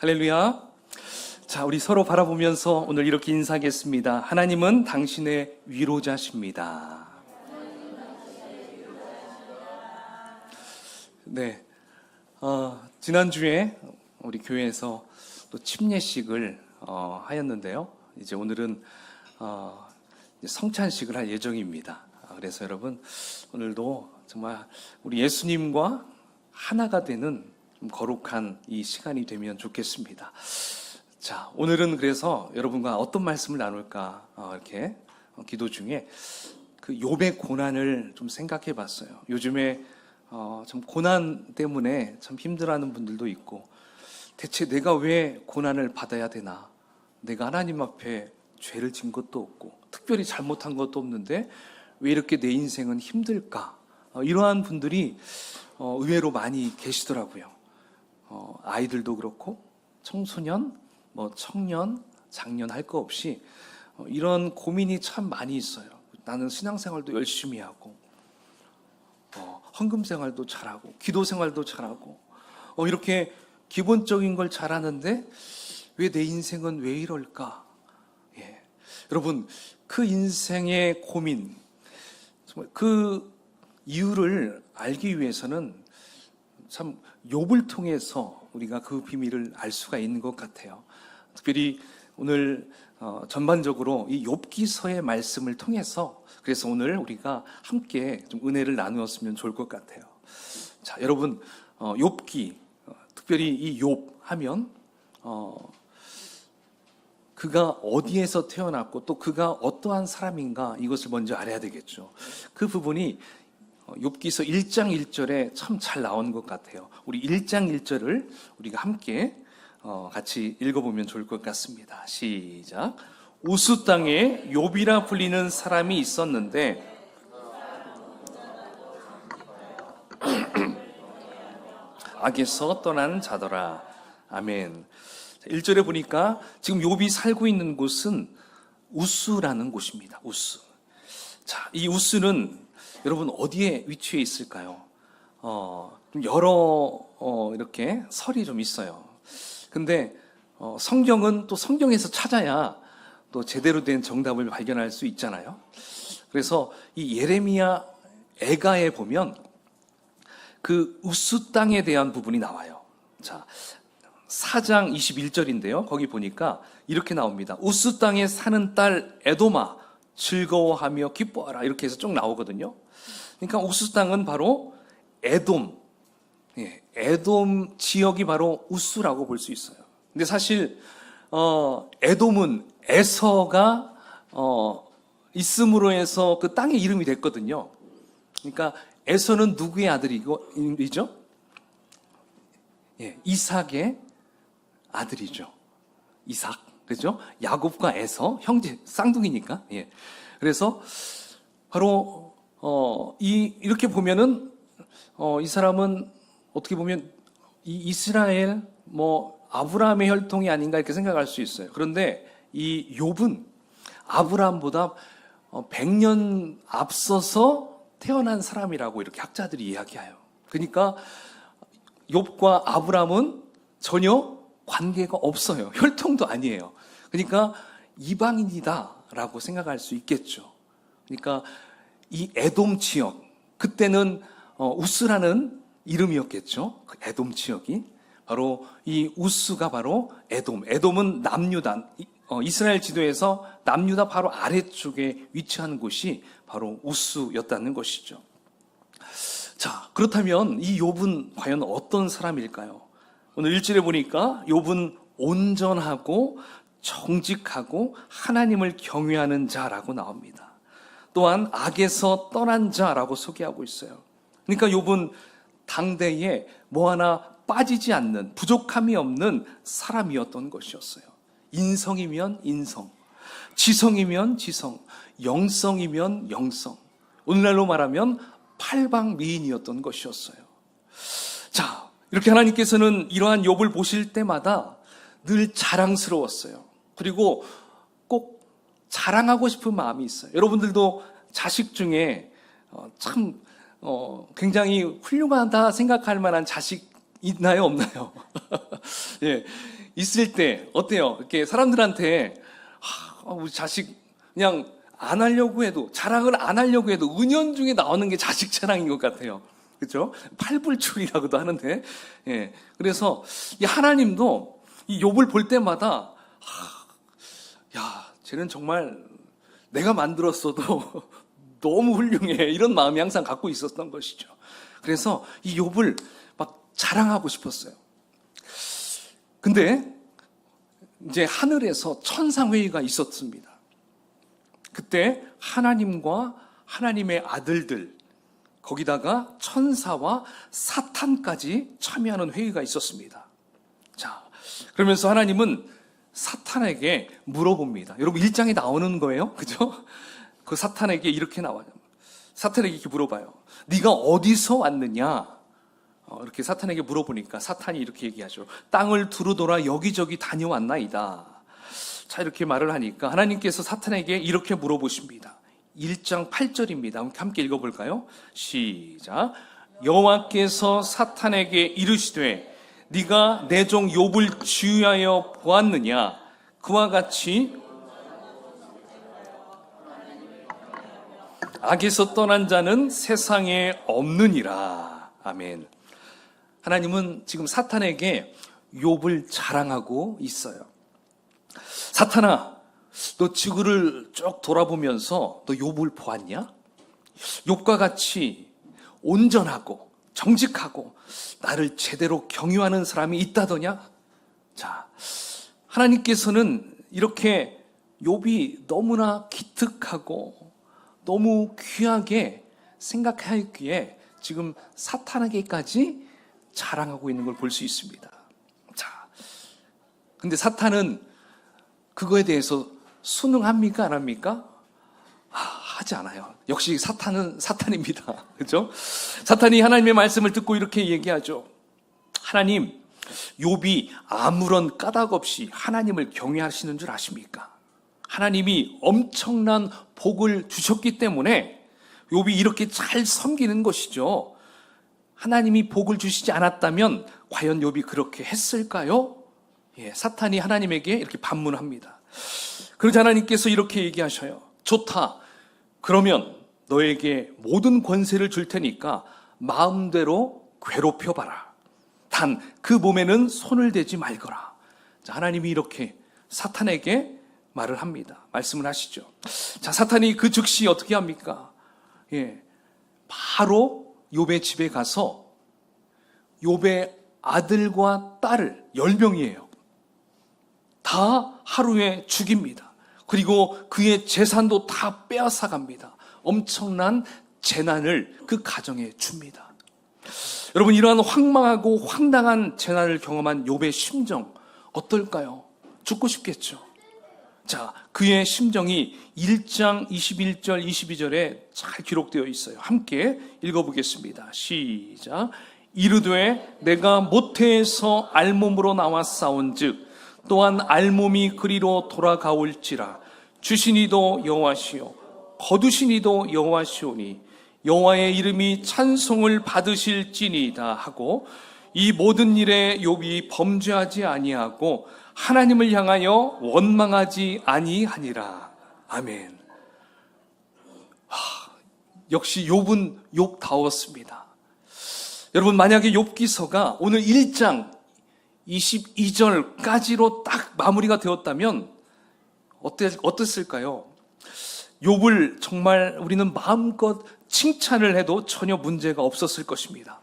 할렐루야. 자, 우리 서로 바라보면서 오늘 이렇게 인사하겠습니다. 하나님은 당신의 위로자십니다. 네, 지난주에 우리 교회에서 또 침례식을 하였는데요. 이제 오늘은 성찬식을 할 예정입니다. 그래서 여러분, 오늘도 정말 우리 예수님과 하나가 되는 좀 거룩한 이 시간이 되면 좋겠습니다. 자, 오늘은 그래서 여러분과 어떤 말씀을 나눌까 이렇게 기도 중에 그 욥의 고난을 좀 생각해 봤어요. 요즘에 참 고난 때문에 참 힘들어하는 분들도 있고, 대체 내가 왜 고난을 받아야 되나? 내가 하나님 앞에 죄를 지은 것도 없고 특별히 잘못한 것도 없는데 왜 이렇게 내 인생은 힘들까? 이러한 분들이 의외로 많이 계시더라고요. 아이들도 그렇고 청소년, 청년, 장년 할 거 없이 이런 고민이 참 많이 있어요. 나는 신앙생활도 열심히 하고 헌금생활도 잘하고 기도생활도 잘하고 이렇게 기본적인 걸 잘하는데 왜 내 인생은 왜 이럴까? 예. 여러분, 그 인생의 고민, 정말 그 이유를 알기 위해서는 참 욥을 통해서 우리가 그 비밀을 알 수가 있는 것 같아요. 특별히 오늘 전반적으로 이 욥기서의 말씀을 통해서, 그래서 오늘 우리가 함께 좀 은혜를 나누었으면 좋을 것 같아요. 자, 여러분, 욥기, 특별히 이 욥 하면 그가 어디에서 태어났고 또 그가 어떠한 사람인가, 이것을 먼저 알아야 되겠죠. 그 부분이 욥기서 1장 1절에 참 잘 나온 것 같아요. 우리 1장 1절을 우리가 함께 같이 읽어보면 좋을 것 같습니다. 시작. 우스 땅에 욥이라 불리는 사람이 있었는데 악에서 떠난 자더라. 아멘. 1절에 보니까 지금 욥이 살고 있는 곳은 우스라는 곳입니다. 우스. 자, 이 우스는 여러분 어디에 위치해 있을까요? 좀 여러 이렇게 설이 좀 있어요. 근데 성경은 또 성경에서 찾아야 또 제대로 된 정답을 발견할 수 있잖아요. 그래서 이 예레미야 애가에 보면 그 우스 땅에 대한 부분이 나와요. 자, 4장 21절인데요. 거기 보니까 이렇게 나옵니다. 우스 땅에 사는 딸 에돔아, 즐거워하며 기뻐하라. 이렇게 해서 쭉 나오거든요. 그러니까 우스 땅은 바로 에돔, 에돔 지역이 바로 우스라고 볼 수 있어요. 근데 사실 에돔은 에서가 있음으로 해서 그 땅의 이름이 됐거든요. 그러니까 에서는 누구의 아들이죠? 이삭의 아들이죠. 이삭, 그렇죠? 야곱과 에서 형제, 쌍둥이니까. 그래서 바로 이렇게 보면은 이 사람은 어떻게 보면 이 이스라엘 아브라함의 혈통이 아닌가 이렇게 생각할 수 있어요. 그런데 이 욥은 아브라함보다 100년 앞서서 태어난 사람이라고 이렇게 학자들이 이야기해요. 그러니까 욥과 아브라함은 전혀 관계가 없어요. 혈통도 아니에요. 그러니까 이방인이다라고 생각할 수 있겠죠. 그러니까 이 에돔 지역, 그때는 우스라는 이름이었겠죠. 그 에돔 지역이 바로 이 우스가 바로 에돔은 남유다. 이스라엘 지도에서 남유다 바로 아래쪽에 위치한 곳이 바로 우스였다는 것이죠. 자, 그렇다면 이 욥은 과연 어떤 사람일까요? 오늘 1절에 보니까 욥은 온전하고 정직하고 하나님을 경외하는 자라고 나옵니다. 또한 악에서 떠난 자라고 소개하고 있어요. 그러니까 욥은 당대에 뭐 하나 빠지지 않는, 부족함이 없는 사람이었던 것이었어요. 인성이면 인성, 지성이면 지성, 영성이면 영성, 오늘날로 말하면 팔방미인이었던 것이었어요. 자, 이렇게 하나님께서는 이러한 욥을 보실 때마다 늘 자랑스러웠어요. 그리고 꼭 자랑하고 싶은 마음이 있어요. 여러분들도 자식 중에 참 굉장히 훌륭하다 생각할 만한 자식 있나요, 없나요? 있을 때 어때요? 이렇게 사람들한테 우리 자식 그냥 안 하려고 해도, 자랑을 안 하려고 해도 은연중에 나오는 게 자식 자랑인 것 같아요. 그렇죠? 팔불출이라고도 하는데, 예. 그래서 이 하나님도 이 욥을 볼 때마다 야, 쟤는 정말 내가 만들었어도 너무 훌륭해, 이런 마음이 항상 갖고 있었던 것이죠. 그래서 이 욥을 막 자랑하고 싶었어요. 근데 이제 하늘에서 천상회의가 있었습니다. 그때 하나님과 하나님의 아들들, 거기다가 천사와 사탄까지 참여하는 회의가 있었습니다. 자, 그러면서 하나님은 사탄에게 물어봅니다. 여러분 1장에 나오는 거예요. 그죠? 그 사탄에게 이렇게 나와요. 사탄에게 이렇게 물어봐요. 네가 어디서 왔느냐? 이렇게 사탄에게 물어보니까 사탄이 이렇게 얘기하죠. 땅을 두루돌아 여기저기 다녀왔나이다. 자, 이렇게 말을 하니까 하나님께서 사탄에게 이렇게 물어보십니다. 1장 8절입니다. 함께 읽어볼까요? 시작. 여호와께서 사탄에게 이르시되 네가 내 종 욥을 주의하여 보았느냐? 그와 같이 악에서 떠난 자는 세상에 없느니라. 아멘. 하나님은 지금 사탄에게 욥을 자랑하고 있어요. 사탄아, 너 지구를 쭉 돌아보면서 너 욥을 보았냐? 욥과 같이 온전하고 정직하고 나를 제대로 경유하는 사람이 있다더냐? 자, 하나님께서는 이렇게 욥이 너무나 기특하고 너무 귀하게 생각하기에 지금 사탄에게까지 자랑하고 있는 걸 볼 수 있습니다. 자, 근데 사탄은 그거에 대해서 순응합니까? 안 합니까? 하지 않아요. 역시 사탄은 사탄입니다. 그렇죠? 사탄이 하나님의 말씀을 듣고 이렇게 얘기하죠. 하나님, 욥이 아무런 까닭 없이 하나님을 경외하시는 줄 아십니까? 하나님이 엄청난 복을 주셨기 때문에 욥이 이렇게 잘 섬기는 것이죠. 하나님이 복을 주시지 않았다면 과연 욥이 그렇게 했을까요? 예, 사탄이 하나님에게 이렇게 반문합니다. 그러자 하나님께서 이렇게 얘기하셔요. 좋다. 그러면 너에게 모든 권세를 줄 테니까 마음대로 괴롭혀봐라. 단 그 몸에는 손을 대지 말거라. 자, 하나님이 이렇게 사탄에게 말을 합니다. 말씀을 하시죠. 자, 사탄이 그 즉시 어떻게 합니까? 예, 바로 욥의 집에 가서 욥의 아들과 딸을 10명이에요. 다 하루에 죽입니다. 그리고 그의 재산도 다 빼앗아 갑니다. 엄청난 재난을 그 가정에 줍니다. 여러분, 이러한 황망하고 황당한 재난을 경험한 욥의 심정 어떨까요? 죽고 싶겠죠. 자, 그의 심정이 1장 21절 22절에 잘 기록되어 있어요. 함께 읽어보겠습니다. 시작. 이르되 내가 모태에서 알몸으로 나왔사온즉 또한 알몸이 그리로 돌아가올지라. 주시니도 여호와시요 거두시니도 여호와시오니 여호와의 이름이 찬송을 받으실지니이다 하고 이 모든 일에 욥이 범죄하지 아니하고 하나님을 향하여 원망하지 아니하니라. 아멘. 역시 욥은 욥다웠습니다. 여러분, 만약에 욥기서가 오늘 1장 22절까지로 딱 마무리가 되었다면 어땠을까요? 욥을 정말 우리는 마음껏 칭찬을 해도 전혀 문제가 없었을 것입니다.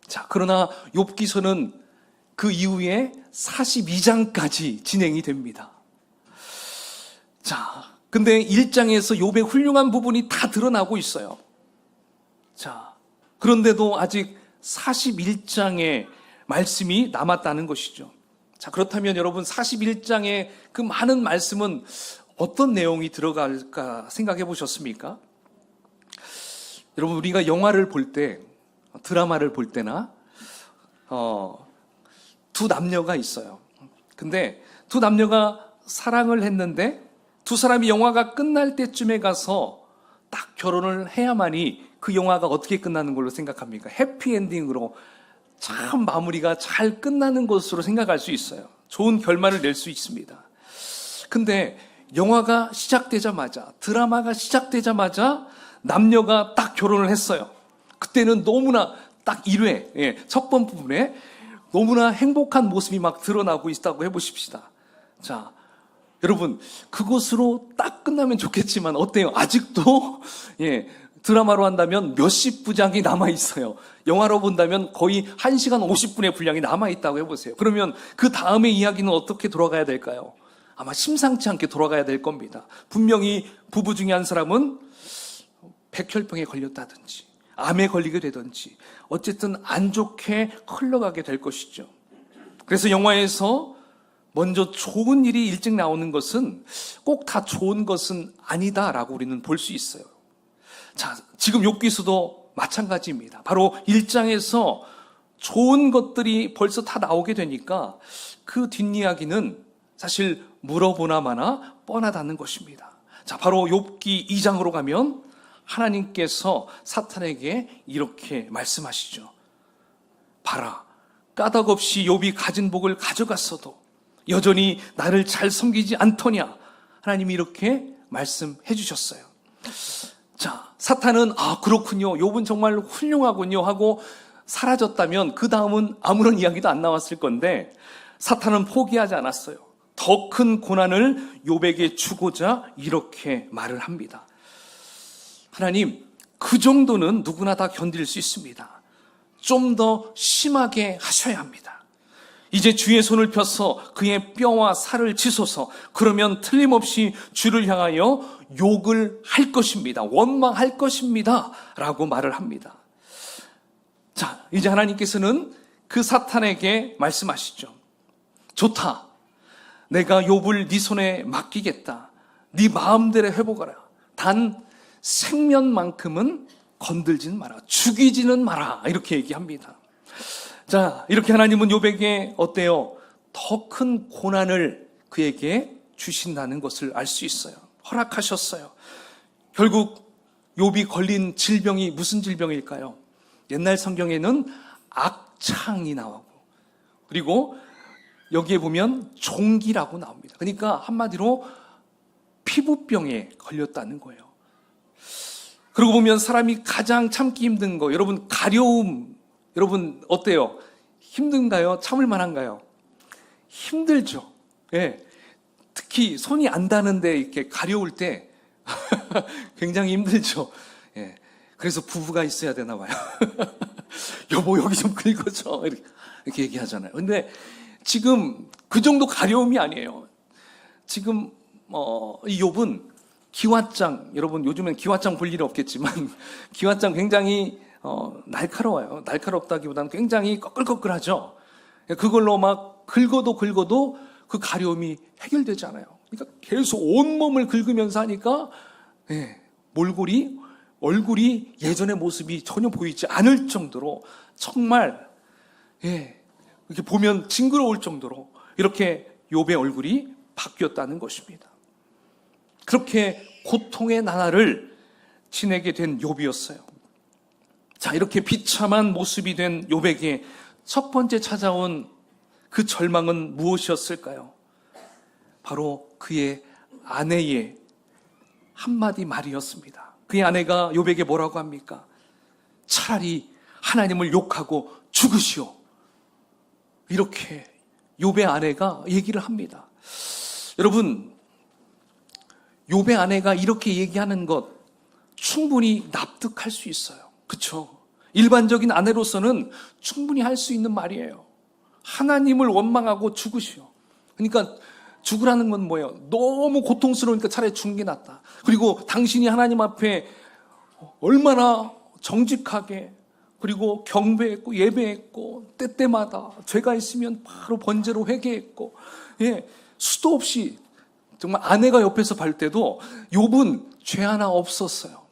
자, 그러나 욥기서는 그 이후에 42장까지 진행이 됩니다. 자, 근데 1장에서 욥의 훌륭한 부분이 다 드러나고 있어요. 자, 그런데도 아직 41장의 말씀이 남았다는 것이죠. 자, 그렇다면 여러분 41장의 그 많은 말씀은 어떤 내용이 들어갈까 생각해 보셨습니까? 여러분, 우리가 영화를 볼 때, 드라마를 볼 때나 두 남녀가 있어요. 근데 두 남녀가 사랑을 했는데 두 사람이 영화가 끝날 때쯤에 가서 딱 결혼을 해야만이 그 영화가 어떻게 끝나는 걸로 생각합니까? 해피엔딩으로 참 마무리가 잘 끝나는 것으로 생각할 수 있어요. 좋은 결말을 낼 수 있습니다. 근데 영화가 시작되자마자, 드라마가 시작되자마자 남녀가 딱 결혼을 했어요. 그때는 너무나 딱 1회, 첫 번 부분에 너무나 행복한 모습이 막 드러나고 있다고 해보십시다. 자, 여러분, 그것으로 딱 끝나면 좋겠지만 어때요? 아직도 드라마로 한다면 몇십 부작이 남아있어요. 영화로 본다면 거의 1시간 50분의 분량이 남아있다고 해보세요. 그러면 그 다음의 이야기는 어떻게 돌아가야 될까요? 아마 심상치 않게 돌아가야 될 겁니다. 분명히 부부 중에 한 사람은 백혈병에 걸렸다든지 암에 걸리게 되든지 어쨌든 안 좋게 흘러가게 될 것이죠. 그래서 영화에서 먼저 좋은 일이 일찍 나오는 것은 꼭 다 좋은 것은 아니다라고 우리는 볼 수 있어요. 자, 지금 욥기서도 마찬가지입니다. 바로 1장에서 좋은 것들이 벌써 다 나오게 되니까 그 뒷이야기는 사실 물어보나 마나 뻔하다는 것입니다. 자, 바로 욥기 2장으로 가면 하나님께서 사탄에게 이렇게 말씀하시죠. 봐라, 까닭없이 욥이 가진 복을 가져갔어도 여전히 나를 잘 섬기지 않더냐. 하나님이 이렇게 말씀해 주셨어요. 자, 사탄은 그렇군요, 욥은 정말 훌륭하군요 하고 사라졌다면 그 다음은 아무런 이야기도 안 나왔을 건데 사탄은 포기하지 않았어요. 더 큰 고난을 욥에게 주고자 이렇게 말을 합니다. 하나님, 그 정도는 누구나 다 견딜 수 있습니다. 좀 더 심하게 하셔야 합니다. 이제 주의 손을 펴서 그의 뼈와 살을 치소서. 그러면 틀림없이 주를 향하여 욕을 할 것입니다. 원망할 것입니다. 라고 말을 합니다. 자, 이제 하나님께서는 그 사탄에게 말씀하시죠. 좋다. 내가 욥을 네 손에 맡기겠다. 네 마음대로 해보거라. 단 생면만큼은 건들지는 마라. 죽이지는 마라. 이렇게 얘기합니다. 자, 이렇게 하나님은 욥에게 어때요? 더 큰 고난을 그에게 주신다는 것을 알 수 있어요. 허락하셨어요. 결국 욥이 걸린 질병이 무슨 질병일까요? 옛날 성경에는 악창이 나오고 그리고 여기에 보면 종기라고 나옵니다. 그러니까 한마디로 피부병에 걸렸다는 거예요. 그러고 보면 사람이 가장 참기 힘든 거, 여러분 가려움, 여러분 어때요? 힘든가요? 참을 만한가요? 힘들죠. 예. 특히 손이 안 닿는데 이렇게 가려울 때 굉장히 힘들죠. 예. 그래서 부부가 있어야 되나 봐요. 여보 여기 좀 긁어줘 이렇게 얘기하잖아요. 근데 지금 그 정도 가려움이 아니에요. 지금 이 욥은 기왓장, 여러분 요즘엔 기왓장 볼 일이 없겠지만 기왓장 굉장히 날카로워요. 날카롭다기보다는 굉장히 꺼끌꺼끌하죠. 그걸로 막 긁어도 그 가려움이 해결되지 않아요. 그러니까 계속 온몸을 긁으면서 하니까 몰골이, 얼굴이 예전의 모습이 전혀 보이지 않을 정도로 정말 이렇게 보면 징그러울 정도로 이렇게 욥의 얼굴이 바뀌었다는 것입니다. 그렇게 고통의 나날을 지내게 된 욥이었어요. 자, 이렇게 비참한 모습이 된 욥에게 첫 번째 찾아온 그 절망은 무엇이었을까요? 바로 그의 아내의 한마디 말이었습니다. 그의 아내가 욥에게 뭐라고 합니까? 차라리 하나님을 욕하고 죽으시오. 이렇게 욥의 아내가 얘기를 합니다. 여러분, 욥의 아내가 이렇게 얘기하는 것 충분히 납득할 수 있어요. 그렇죠? 일반적인 아내로서는 충분히 할 수 있는 말이에요. 하나님을 원망하고 죽으시오. 그러니까 죽으라는 건 뭐예요? 너무 고통스러우니까 차라리 죽는 게 낫다. 그리고 당신이 하나님 앞에 얼마나 정직하게 그리고 경배했고 예배했고 때때마다 죄가 있으면 바로 번제로 회개했고 수도 없이 정말 아내가 옆에서 볼 때도 욥은 죄 하나 없었어요.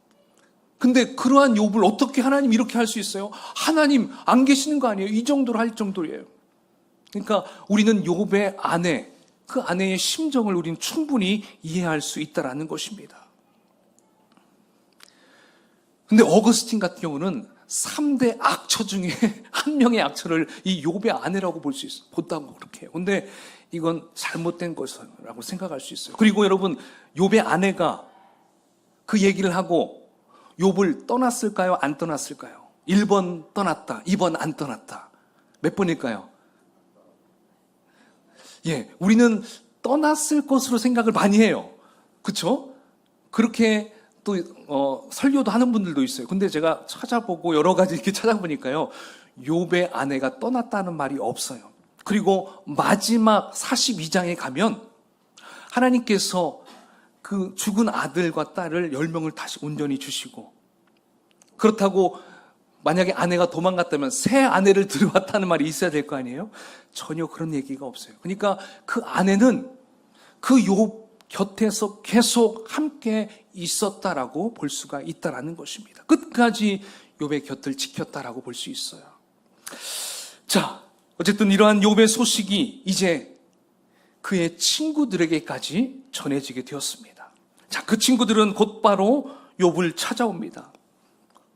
근데 그러한 욥을 어떻게 하나님 이렇게 할 수 있어요? 하나님 안 계시는 거 아니에요? 이 정도로 할 정도예요. 그러니까 우리는 욥의 아내, 그 아내의 심정을 우리는 충분히 이해할 수 있다는 것입니다. 근데 어거스틴 같은 경우는 3대 악처 중에 한 명의 악처를 이 욥의 아내라고 볼 수 있어요. 본다고 그렇게 해요. 근데 이건 잘못된 것이라고 생각할 수 있어요. 그리고 여러분, 욥의 아내가 그 얘기를 하고 욥을 떠났을까요? 안 떠났을까요? 1번 떠났다, 2번 안 떠났다. 몇 번일까요? 우리는 떠났을 것으로 생각을 많이 해요. 그렇죠? 그렇게 또 설교도 하는 분들도 있어요. 근데 제가 찾아보고 여러 가지 이렇게 찾아보니까요, 욥의 아내가 떠났다는 말이 없어요. 그리고 마지막 42장에 가면 하나님께서 그 죽은 아들과 딸을 10명을 다시 온전히 주시고, 그렇다고 만약에 아내가 도망갔다면 새 아내를 들여왔다는 말이 있어야 될 거 아니에요? 전혀 그런 얘기가 없어요. 그러니까 그 아내는 그 욥 곁에서 계속 함께 있었다라고 볼 수가 있다라는 것입니다. 끝까지 욥의 곁을 지켰다라고 볼 수 있어요. 자, 어쨌든 이러한 욥의 소식이 이제 그의 친구들에게까지 전해지게 되었습니다. 자, 그 친구들은 곧바로 욥을 찾아옵니다.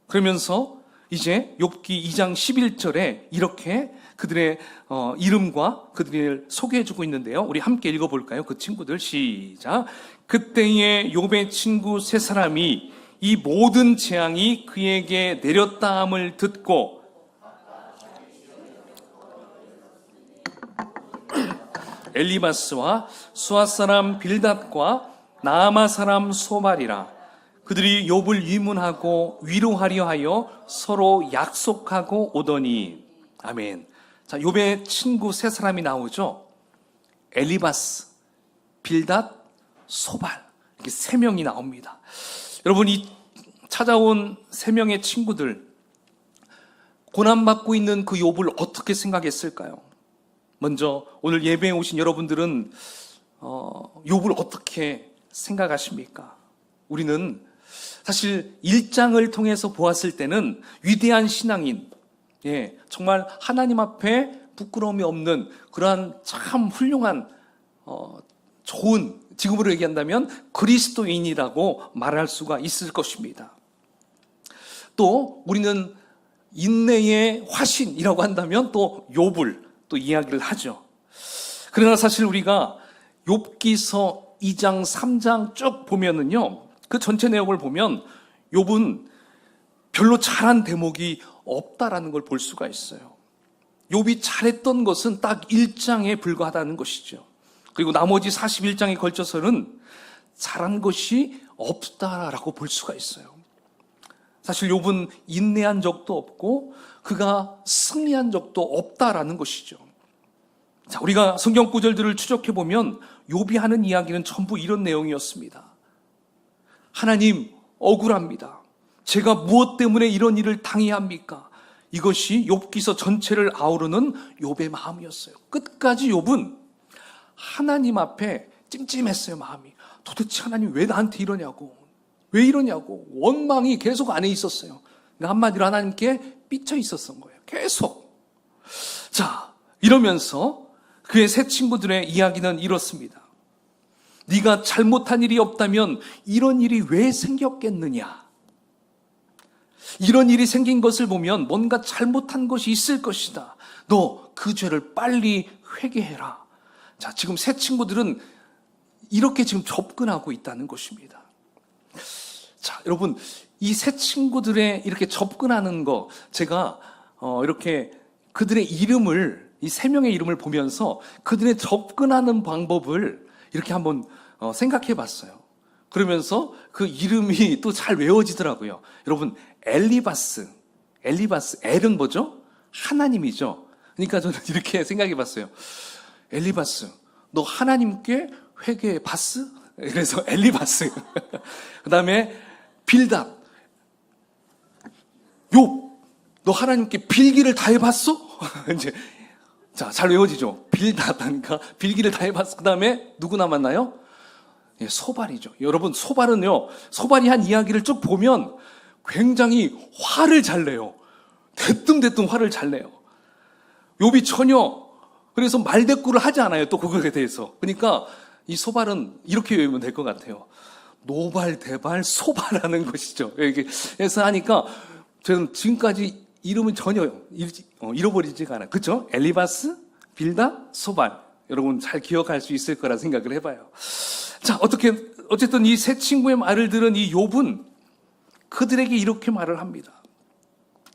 그러면서 이제 욥기 2장 11절에 이렇게 그들의 이름과 그들을 소개해주고 있는데요. 우리 함께 읽어볼까요? 그 친구들 시작. 그때에 욥의 친구 세 사람이 이 모든 재앙이 그에게 내렸다함을 듣고 엘리바스와 수아 사람 빌닷과 나아마 사람 소발이라 그들이 욥을 위문하고 위로하려 하여 서로 약속하고 오더니. 아멘. 자, 욥의 친구 세 사람이 나오죠. 엘리바스, 빌닷, 소발, 이렇게 세 명이 나옵니다. 여러분, 이 찾아온 세 명의 친구들, 고난받고 있는 그 욥을 어떻게 생각했을까요? 먼저 오늘 예배에 오신 여러분들은 욥을 어떻게 생각하십니까? 우리는 사실 1장을 통해서 보았을 때는 위대한 신앙인, 정말 하나님 앞에 부끄러움이 없는 그러한 참 훌륭한 좋은, 지금으로 얘기한다면 그리스도인이라고 말할 수가 있을 것입니다. 또 우리는 인내의 화신이라고 한다면 또 욥을 또 이야기를 하죠. 그러나 사실 우리가 욥기서 2장, 3장 쭉 보면은요, 그 전체 내용을 보면 욥은 별로 잘한 대목이 없다라는 걸 볼 수가 있어요. 욥이 잘했던 것은 딱 1장에 불과하다는 것이죠. 그리고 나머지 41장에 걸쳐서는 잘한 것이 없다라고 볼 수가 있어요. 사실 욥은 인내한 적도 없고 그가 승리한 적도 없다라는 것이죠. 자, 우리가 성경 구절들을 추적해 보면 욥이 하는 이야기는 전부 이런 내용이었습니다. 하나님, 억울합니다. 제가 무엇 때문에 이런 일을 당해야 합니까? 이것이 욥기서 전체를 아우르는 욥의 마음이었어요. 끝까지 욥은 하나님 앞에 찜찜했어요, 마음이. 도대체 하나님 왜 나한테 이러냐고, 왜 이러냐고 원망이 계속 안에 있었어요. 그러니까 한마디로 하나님께 삐쳐 있었던 거예요, 계속. 자, 이러면서 그의 세 친구들의 이야기는 이렇습니다. 네가 잘못한 일이 없다면 이런 일이 왜 생겼겠느냐? 이런 일이 생긴 것을 보면 뭔가 잘못한 것이 있을 것이다. 너 그 죄를 빨리 회개해라. 자, 지금 세 친구들은 이렇게 지금 접근하고 있다는 것입니다. 자, 여러분, 이 세 친구들의 이렇게 접근하는 거, 제가 이렇게 그들의 이름을, 이 세 명의 이름을 보면서 그들의 접근하는 방법을 이렇게 한번 생각해 봤어요. 그러면서 그 이름이 또 잘 외워지더라고요. 여러분, 엘리바스, 엘은 뭐죠? 하나님이죠. 그러니까 저는 이렇게 생각해 봤어요. 엘리바스, 너 하나님께 회개해 봤어? 그래서 엘리바스. 그 다음에 빌닷, 욥, 너 하나님께 빌기를 다 해봤어? 이제 자, 잘 외워지죠? 빌닷 하니까 빌기를 다 해봤어. 그 다음에 누구 남았나요? 소발이죠. 여러분, 소발은요, 소발이 한 이야기를 쭉 보면 굉장히 화를 잘 내요. 대뜸대뜸 화를 잘 내요. 욥이 전혀 그래서 말대꾸를 하지 않아요, 또 그거에 대해서. 그러니까 이 소발은 이렇게 외우면 될 것 같아요. 노발대발 소발하는 것이죠. 이렇게 해서 하니까 저는 지금까지 이름은 전혀 잃어버리지가 않아요. 그렇죠? 엘리바스, 빌닷, 소발. 여러분 잘 기억할 수 있을 거라 생각을 해봐요. 자, 어쨌든 이 세 친구의 말을 들은 이 욥은 그들에게 이렇게 말을 합니다.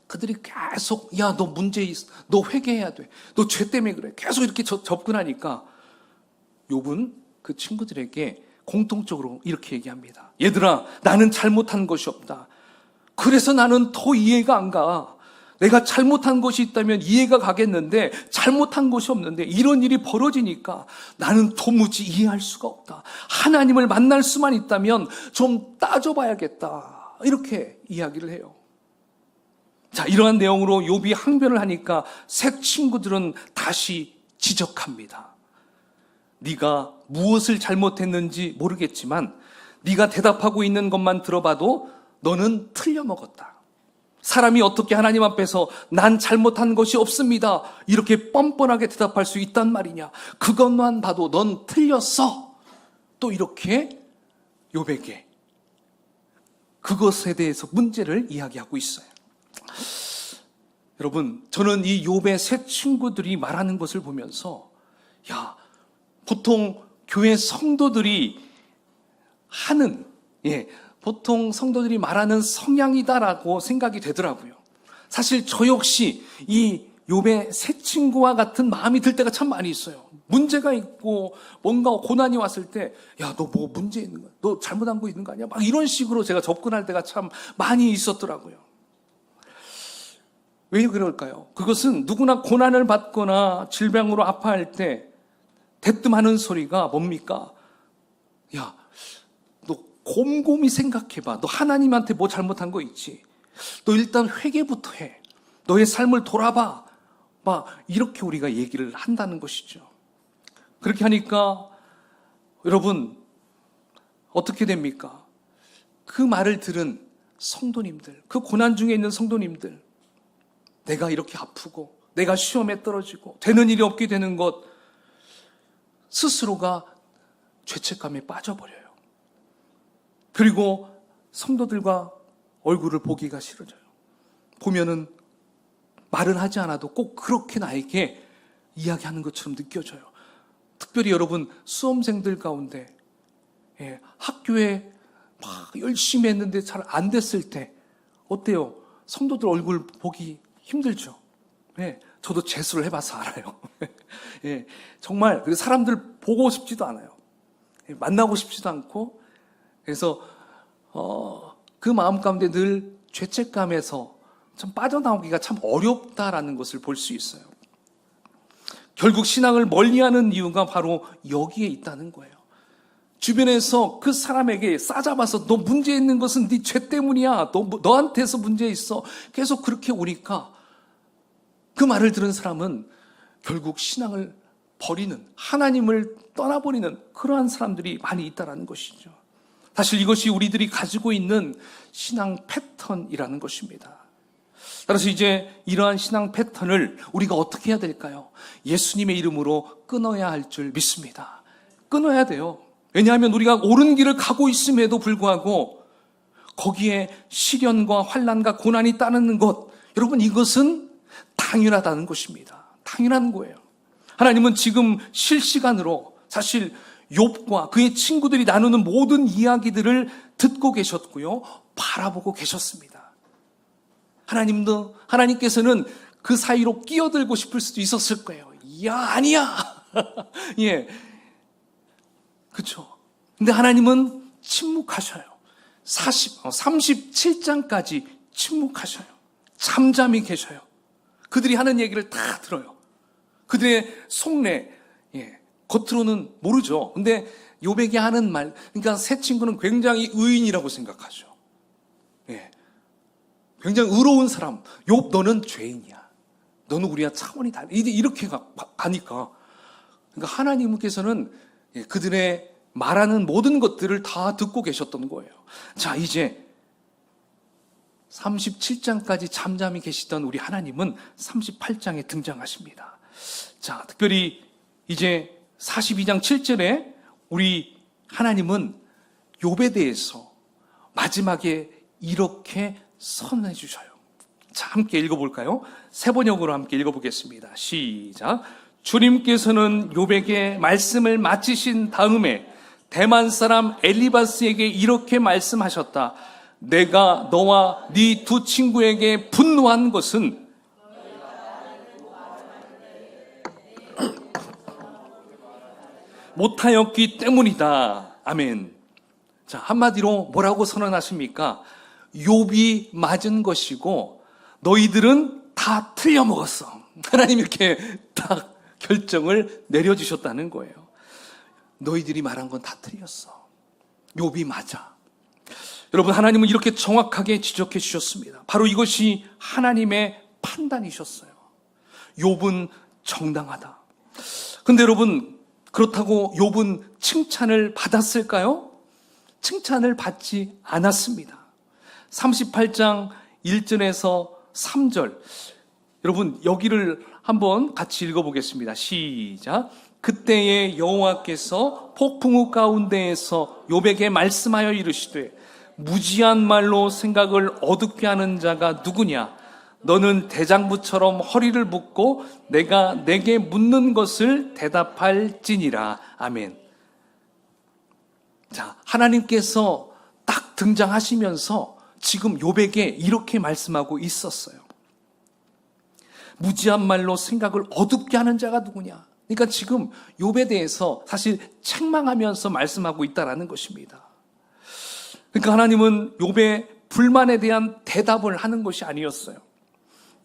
그들이 계속, 야, 너 문제 있어. 너 회개해야 돼. 너 죄 때문에 그래. 계속 이렇게 접근하니까 욥은 그 친구들에게 공통적으로 이렇게 얘기합니다. 얘들아, 나는 잘못한 것이 없다. 그래서 나는 더 이해가 안 가. 내가 잘못한 것이 있다면 이해가 가겠는데 잘못한 것이 없는데 이런 일이 벌어지니까 나는 도무지 이해할 수가 없다. 하나님을 만날 수만 있다면 좀 따져봐야겠다. 이렇게 이야기를 해요. 자, 이러한 내용으로 욥이 항변을 하니까 세 친구들은 다시 지적합니다. 네가 무엇을 잘못했는지 모르겠지만 네가 대답하고 있는 것만 들어봐도 너는 틀려먹었다. 사람이 어떻게 하나님 앞에서 난 잘못한 것이 없습니다. 이렇게 뻔뻔하게 대답할 수 있단 말이냐. 그것만 봐도 넌 틀렸어. 또 이렇게 욥에게 그것에 대해서 문제를 이야기하고 있어요. 여러분, 저는 이 욥의 세 친구들이 말하는 것을 보면서 야, 보통 교회 성도들이 하는, 보통 성도들이 말하는 성향이다라고 생각이 되더라고요. 사실 저 역시 이 욥의 세 친구와 같은 마음이 들 때가 참 많이 있어요. 문제가 있고 뭔가 고난이 왔을 때, 야, 너 뭐 문제 있는 거야? 너 잘못한 거 있는 거 아니야? 막 이런 식으로 제가 접근할 때가 참 많이 있었더라고요. 왜 그럴까요? 그것은 누구나 고난을 받거나 질병으로 아파할 때 대뜸 하는 소리가 뭡니까? 야, 너 곰곰이 생각해봐. 너 하나님한테 뭐 잘못한 거 있지? 너 일단 회개부터 해. 너의 삶을 돌아봐. 막 이렇게 우리가 얘기를 한다는 것이죠. 그렇게 하니까 여러분 어떻게 됩니까? 그 말을 들은 성도님들, 그 고난 중에 있는 성도님들, 내가 이렇게 아프고 내가 시험에 떨어지고 되는 일이 없게 되는 것 스스로가 죄책감에 빠져버려요. 그리고 성도들과 얼굴을 보기가 싫어져요. 보면은 말은 하지 않아도 꼭 그렇게 나에게 이야기하는 것처럼 느껴져요. 특별히 여러분 수험생들 가운데 학교에 막 열심히 했는데 잘 안 됐을 때 어때요? 성도들 얼굴 보기 힘들죠. 저도 재수를 해봐서 알아요. 정말 사람들 보고 싶지도 않아요. 만나고 싶지도 않고 그래서 그 마음 가운데 늘 죄책감에서 참 빠져나오기가 참 어렵다라는 것을 볼 수 있어요. 결국 신앙을 멀리하는 이유가 바로 여기에 있다는 거예요. 주변에서 그 사람에게 싸잡아서 너 문제 있는 것은 네 죄 때문이야. 너한테서 문제 있어. 계속 그렇게 오니까 그 말을 들은 사람은 결국 신앙을 버리는, 하나님을 떠나버리는 그러한 사람들이 많이 있다는 것이죠. 사실 이것이 우리들이 가지고 있는 신앙 패턴이라는 것입니다. 따라서 이제 이러한 신앙 패턴을 우리가 어떻게 해야 될까요? 예수님의 이름으로 끊어야 할 줄 믿습니다. 끊어야 돼요. 왜냐하면 우리가 옳은 길을 가고 있음에도 불구하고 거기에 시련과 환난과 고난이 따르는 것, 여러분 이것은 당연하다는 것입니다. 당연한 거예요. 하나님은 지금 실시간으로 사실 욥과 그의 친구들이 나누는 모든 이야기들을 듣고 계셨고요, 바라보고 계셨습니다. 하나님께서는 그 사이로 끼어들고 싶을 수도 있었을 거예요. 야, 아니야. 그렇죠. 근데 하나님은 침묵하셔요. 37장까지 침묵하셔요. 잠잠히 계셔요. 그들이 하는 얘기를 다 들어요. 그들의 속내, 겉으로는 모르죠. 근데 욥에게 하는 말, 그러니까 세 친구는 굉장히 의인이라고 생각하죠. 굉장히 의로운 사람. 욥, 너는 죄인이야. 너는 우리와 차원이 달라. 이렇게 가니까. 그러니까 하나님께서는 그들의 말하는 모든 것들을 다 듣고 계셨던 거예요. 자, 이제 37장까지 잠잠히 계시던 우리 하나님은 38장에 등장하십니다. 자, 특별히 이제 42장 7절에 우리 하나님은 욥에 대해서 마지막에 이렇게 선언해 주셔요. 자, 함께 읽어볼까요? 세 번역으로 함께 읽어보겠습니다. 시작. 주님께서는 욥에게 말씀을 마치신 다음에 대만 사람 엘리바스에게 이렇게 말씀하셨다. 내가 너와 네 두 친구에게 분노한 것은 못하였기 때문이다. 아멘. 자, 한마디로 뭐라고 선언하십니까? 욥이 맞은 것이고 너희들은 다 틀려먹었어. 하나님 이렇게 딱 결정을 내려주셨다는 거예요. 너희들이 말한 건 다 틀렸어. 욥이 맞아. 여러분, 하나님은 이렇게 정확하게 지적해 주셨습니다. 바로 이것이 하나님의 판단이셨어요. 욥은 정당하다. 근데 여러분, 그렇다고 욥은 칭찬을 받았을까요? 칭찬을 받지 않았습니다. 38장 1절에서 3절. 여러분, 여기를 한번 같이 읽어보겠습니다. 시작. 그때에 여호와께서 폭풍우 가운데에서 욥에게 말씀하여 이르시되 무지한 말로 생각을 어둡게 하는 자가 누구냐? 너는 대장부처럼 허리를 묶고 내가 내게 묻는 것을 대답할지니라. 아멘. 자, 하나님께서 딱 등장하시면서 지금 욥에게 이렇게 말씀하고 있었어요. 무지한 말로 생각을 어둡게 하는 자가 누구냐? 그러니까 지금 욥에 대해서 사실 책망하면서 말씀하고 있다라는 것입니다. 그러니까 하나님은 욥의 불만에 대한 대답을 하는 것이 아니었어요.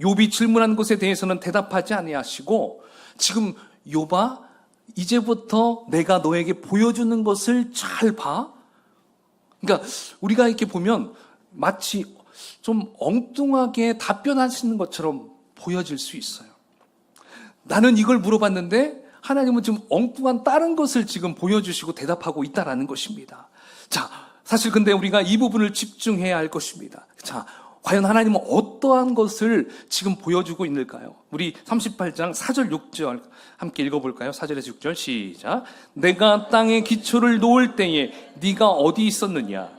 욥이 질문한 것에 대해서는 대답하지 아니하시고 지금 욥아, 이제부터 내가 너에게 보여주는 것을 잘 봐. 그러니까 우리가 이렇게 보면 마치 좀 엉뚱하게 답변하시는 것처럼 보여질 수 있어요. 나는 이걸 물어봤는데 하나님은 지금 엉뚱한 다른 것을 지금 보여주시고 대답하고 있다라는 것입니다. 자, 사실 근데 우리가 이 부분을 집중해야 할 것입니다. 자, 과연 하나님은 어떠한 것을 지금 보여주고 있을까요? 우리 38장 4절 6절 함께 읽어볼까요? 4절에서 6절 시작. 내가 땅에 기초를 놓을 때에 네가 어디 있었느냐?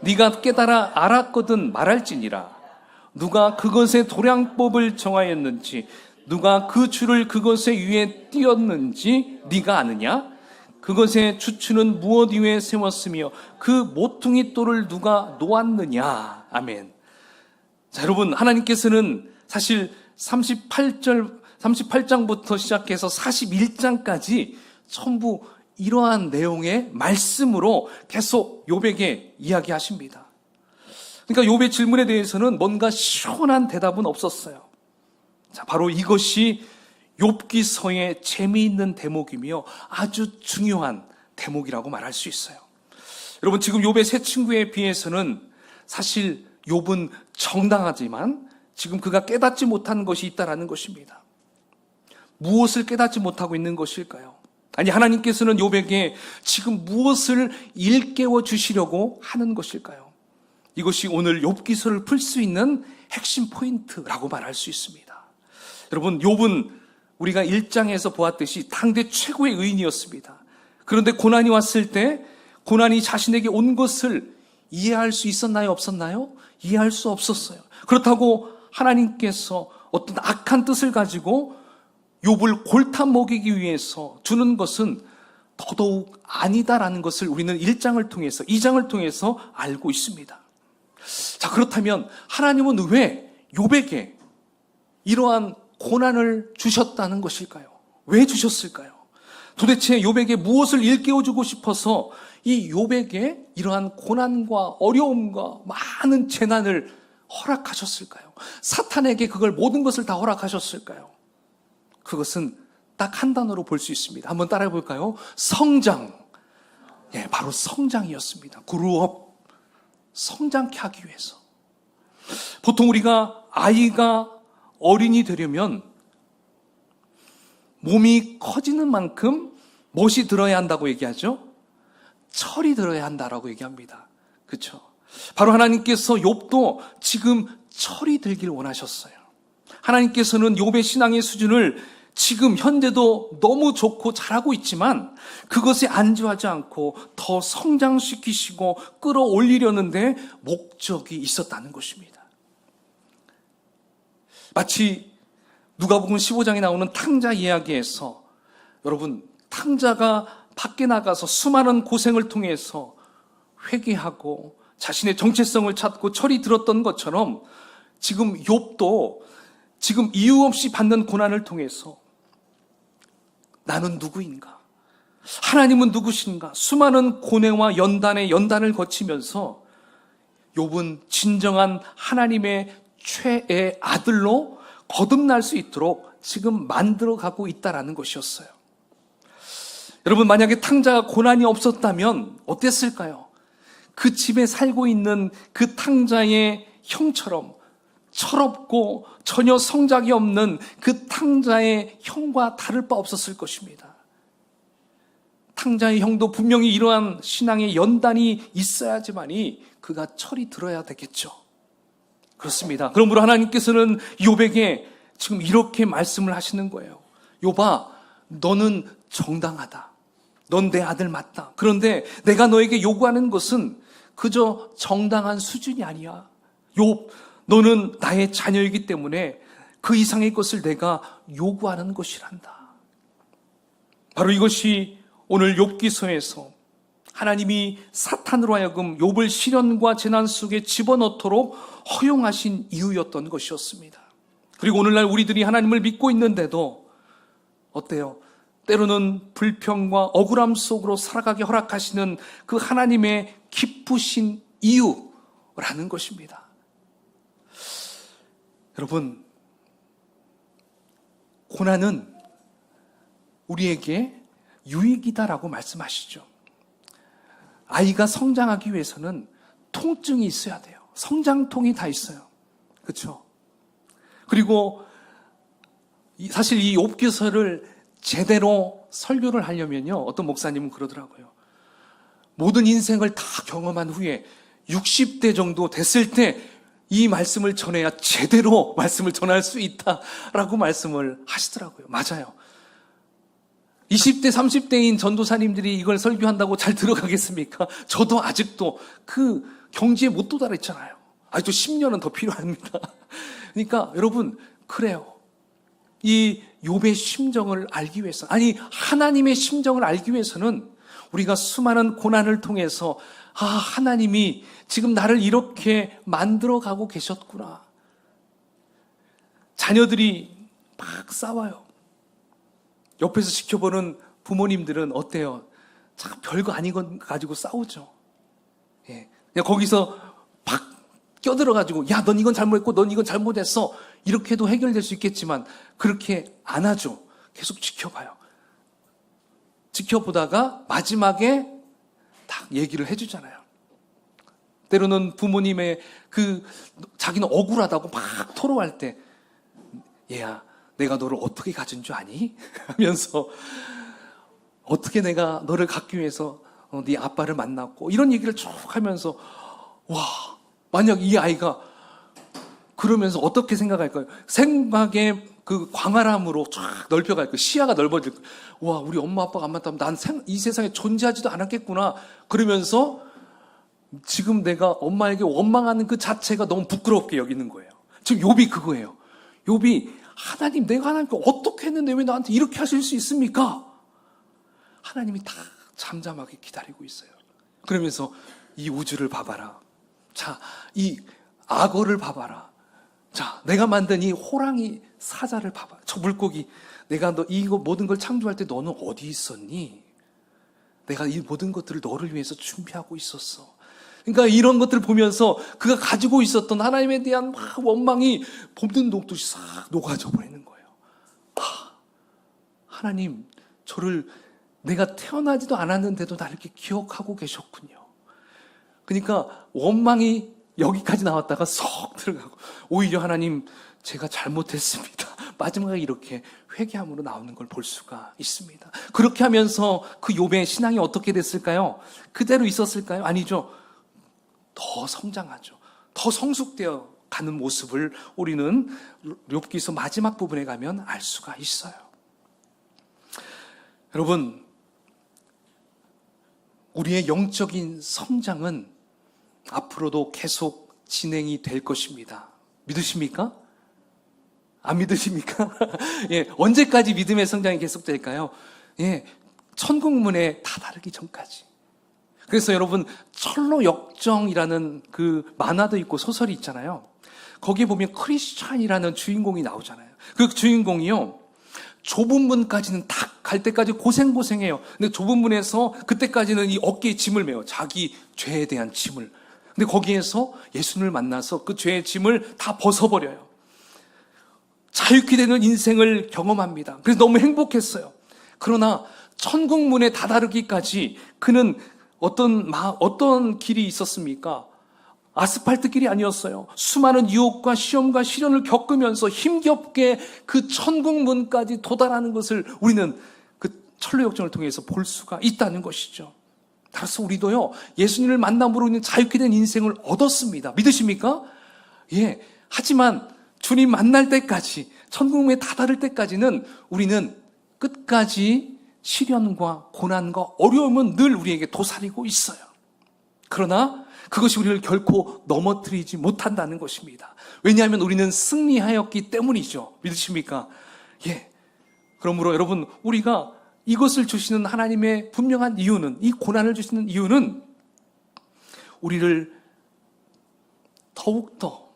네가 깨달아 알았거든 말할지니라. 누가 그것의 도량법을 정하였는지 누가 그 줄을 그것의 위에 띄었는지 네가 아느냐? 그것의 주추는 무엇 위에 세웠으며 그 모퉁이 돌을 누가 놓았느냐? 아멘. 자, 여러분, 하나님께서는 사실 38장부터 시작해서 41장까지 전부 이러한 내용의 말씀으로 계속 욥에게 이야기하십니다. 그러니까 욥의 질문에 대해서는 뭔가 시원한 대답은 없었어요. 자, 바로 이것이 욥기서의 재미있는 대목이며 아주 중요한 대목이라고 말할 수 있어요. 여러분, 지금 욥의 세 친구에 비해서는 사실 욥은 정당하지만 지금 그가 깨닫지 못한 것이 있다라는 것입니다. 무엇을 깨닫지 못하고 있는 것일까요? 아니, 하나님께서는 욥에게 지금 무엇을 일깨워 주시려고 하는 것일까요? 이것이 오늘 욥기서를 풀 수 있는 핵심 포인트라고 말할 수 있습니다. 여러분, 욥은 우리가 1장에서 보았듯이 당대 최고의 의인이었습니다. 그런데 고난이 왔을 때 고난이 자신에게 온 것을 이해할 수 있었나요? 없었나요? 이해할 수 없었어요. 그렇다고 하나님께서 어떤 악한 뜻을 가지고 욥을 골탕 먹이기 위해서 주는 것은 더더욱 아니다라는 것을 우리는 1장을 통해서 2장을 통해서 알고 있습니다. 자, 그렇다면 하나님은 왜 욥에게 이러한 고난을 주셨다는 것일까요? 왜 주셨을까요? 도대체 욥에게 무엇을 일깨워주고 싶어서 이 욥에게 이러한 고난과 어려움과 많은 재난을 허락하셨을까요? 사탄에게 그걸 모든 것을 다 허락하셨을까요? 그것은 딱 한 단어로 볼 수 있습니다. 한번 따라해 볼까요? 성장. 예, 바로 성장이었습니다. 그루업. 성장케 하기 위해서. 보통 우리가 아이가 어린이 되려면 몸이 커지는 만큼 무엇이 들어야 한다고 얘기하죠? 철이 들어야 한다라고 얘기합니다. 그렇죠? 바로 하나님께서 욥도 지금 철이 들길 원하셨어요. 하나님께서는 욥의 신앙의 수준을 지금 현재도 너무 좋고 잘하고 있지만 그것에 안주하지 않고 더 성장시키시고 끌어올리려는데 목적이 있었다는 것입니다. 마치 누가복음 15장에 나오는 탕자 이야기에서 여러분, 탕자가 밖에 나가서 수많은 고생을 통해서 회개하고 자신의 정체성을 찾고 철이 들었던 것처럼 지금 욥도 지금 이유 없이 받는 고난을 통해서 나는 누구인가? 하나님은 누구신가? 수많은 고뇌와 연단을 거치면서 욥은 진정한 하나님의 최애 아들로 거듭날 수 있도록 지금 만들어가고 있다라는 것이었어요. 여러분, 만약에 탕자가 고난이 없었다면 어땠을까요? 그 집에 살고 있는 그 탕자의 형처럼 철없고 전혀 성작이 없는 그 탕자의 형과 다를 바 없었을 것입니다. 탕자의 형도 분명히 이러한 신앙의 연단이 있어야지만이 그가 철이 들어야 되겠죠. 그렇습니다. 그러므로 하나님께서는 욥에게 지금 이렇게 말씀을 하시는 거예요. 욥아, 너는 정당하다. 넌 내 아들 맞다. 그런데 내가 너에게 요구하는 것은 그저 정당한 수준이 아니야. 욥, 너는 나의 자녀이기 때문에 그 이상의 것을 내가 요구하는 것이란다. 바로 이것이 오늘 욥기서에서 하나님이 사탄으로 하여금 욥을 시련과 재난 속에 집어넣도록 허용하신 이유였던 것이었습니다. 그리고 오늘날 우리들이 하나님을 믿고 있는데도 어때요? 때로는 불평과 억울함 속으로 살아가게 허락하시는 그 하나님의 기쁘신 이유라는 것입니다. 여러분, 고난은 우리에게 유익이다라고 말씀하시죠. 아이가 성장하기 위해서는 통증이 있어야 돼요. 성장통이 다 있어요. 그렇죠? 그리고 사실 이 욥기서를 제대로 설교를 하려면요, 어떤 목사님은 그러더라고요. 모든 인생을 다 경험한 후에 60대 정도 됐을 때 이 말씀을 전해야 제대로 말씀을 전할 수 있다라고 말씀을 하시더라고요. 맞아요. 20대, 30대인 전도사님들이 이걸 설교한다고 잘 들어가겠습니까? 저도 아직도 그 경지에 못 도달했잖아요. 아직도 10년은 더 필요합니다. 그러니까 여러분, 그래요. 이 욥의 심정을 알기 위해서, 아니 하나님의 심정을 알기 위해서는 우리가 수많은 고난을 통해서 하나님이 지금 나를 이렇게 만들어가고 계셨구나. 자녀들이 막 싸워요. 옆에서 지켜보는 부모님들은 어때요? 참 별거 아닌 것 가지고 싸우죠. 예. 그냥 거기서 막 껴들어가지고 야, 넌 이건 잘못했고 넌 이건 잘못했어. 이렇게도 해결될 수 있겠지만 그렇게 안 하죠. 계속 지켜봐요. 지켜보다가 마지막에 딱 얘기를 해주잖아요. 때로는 부모님의 자기는 억울하다고 막 토로할 때 얘야, 내가 너를 어떻게 가진 줄 아니? 하면서 어떻게 내가 너를 갖기 위해서 네 아빠를 만났고 이런 얘기를 쭉 하면서 와, 만약 이 아이가 그러면서 어떻게 생각할까요? 생각의 그 광활함으로 쫙 넓혀갈 거예요. 시야가 넓어질 거예요. 와, 우리 엄마 아빠가 안 만나면 난 이 세상에 존재하지도 않았겠구나. 그러면서 지금 내가 엄마에게 원망하는 그 자체가 너무 부끄럽게 여기는 거예요. 지금 욥이 그거예요. 욥이 하나님, 내가 하나님께 어떻게 했는데 왜 나한테 이렇게 하실 수 있습니까? 하나님이 다 잠잠하게 기다리고 있어요. 그러면서 이 우주를 봐봐라. 자, 이 악어를 봐봐라. 자, 내가 만든 이 호랑이 사자를 봐봐. 저 물고기. 내가 너 이거 모든 걸 창조할 때 너는 어디 있었니? 내가 이 모든 것들을 너를 위해서 준비하고 있었어. 그러니까 이런 것들을 보면서 그가 가지고 있었던 하나님에 대한 막 원망이 봄든 녹듯이 싹 녹아져 버리는 거예요. 하나님, 저를 내가 태어나지도 않았는데도 나를 이렇게 기억하고 계셨군요. 그러니까 원망이 여기까지 나왔다가 쏙 들어가고 오히려 하나님, 제가 잘못했습니다. 마지막에 이렇게 회개함으로 나오는 걸 볼 수가 있습니다. 그렇게 하면서 그 욥의 신앙이 어떻게 됐을까요? 그대로 있었을까요? 아니죠. 더 성장하죠. 더 성숙되어 가는 모습을 우리는 욥기서 마지막 부분에 가면 알 수가 있어요. 여러분, 우리의 영적인 성장은 앞으로도 계속 진행이 될 것입니다. 믿으십니까? 안 믿으십니까? 예, 언제까지 믿음의 성장이 계속될까요? 예, 천국문에 다다르기 전까지. 그래서 여러분, 철로역정이라는 그 만화도 있고 소설이 있잖아요. 거기에 보면 크리스찬이라는 주인공이 나오잖아요. 그 주인공이요, 좁은 문까지는 딱 갈 때까지 고생해요. 근데 좁은 문에서 그때까지는 이 어깨에 짐을 메요. 자기 죄에 대한 짐을. 근데 거기에서 예수님을 만나서 그 죄의 짐을 다 벗어버려요. 자유케 되는 인생을 경험합니다. 그래서 너무 행복했어요. 그러나 천국 문에 다다르기까지 그는 어떤 길이 있었습니까? 아스팔트 길이 아니었어요. 수많은 유혹과 시험과 시련을 겪으면서 힘겹게 그 천국 문까지 도달하는 것을 우리는 그 철로역정을 통해서 볼 수가 있다는 것이죠. 따라서 우리도요, 예수님을 만남으로 인해 자유케 된 인생을 얻었습니다. 믿으십니까? 예. 하지만 주님 만날 때까지, 천국문에 다다를 때까지는 우리는 끝까지 시련과 고난과 어려움은 늘 우리에게 도사리고 있어요. 그러나 그것이 우리를 결코 넘어뜨리지 못한다는 것입니다. 왜냐하면 우리는 승리하였기 때문이죠. 믿으십니까? 예. 그러므로 여러분, 우리가 이것을 주시는 하나님의 분명한 이유는, 이 고난을 주시는 이유는 우리를 더욱더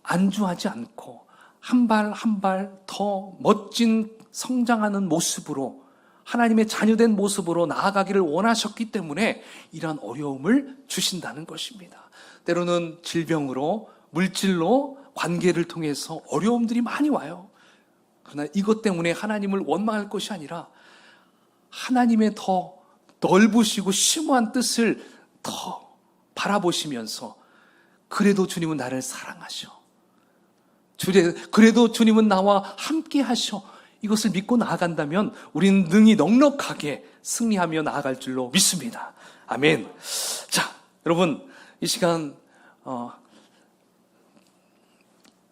안주하지 않고 한 발 한 발 더 멋진 성장하는 모습으로, 하나님의 자녀된 모습으로 나아가기를 원하셨기 때문에 이러한 어려움을 주신다는 것입니다. 때로는 질병으로, 물질로, 관계를 통해서 어려움들이 많이 와요. 그러나 이것 때문에 하나님을 원망할 것이 아니라 하나님의 더 넓으시고 심오한 뜻을 더 바라보시면서, 그래도 주님은 나를 사랑하셔, 그래도 주님은 나와 함께 하셔, 이것을 믿고 나아간다면 우리는 능히 넉넉하게 승리하며 나아갈 줄로 믿습니다. 아멘. 자, 여러분, 이 시간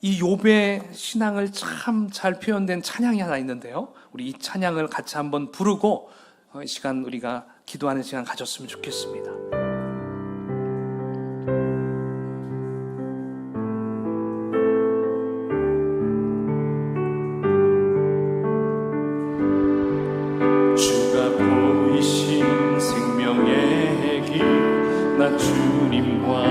이 욥의 신앙을 참 잘 표현된 찬양이 하나 있는데요, 우리 이 찬양을 같이 한번 부르고 이 시간 우리가 기도하는 시간 가졌으면 좋겠습니다. 주가 보이신 생명의 길, 나 주님과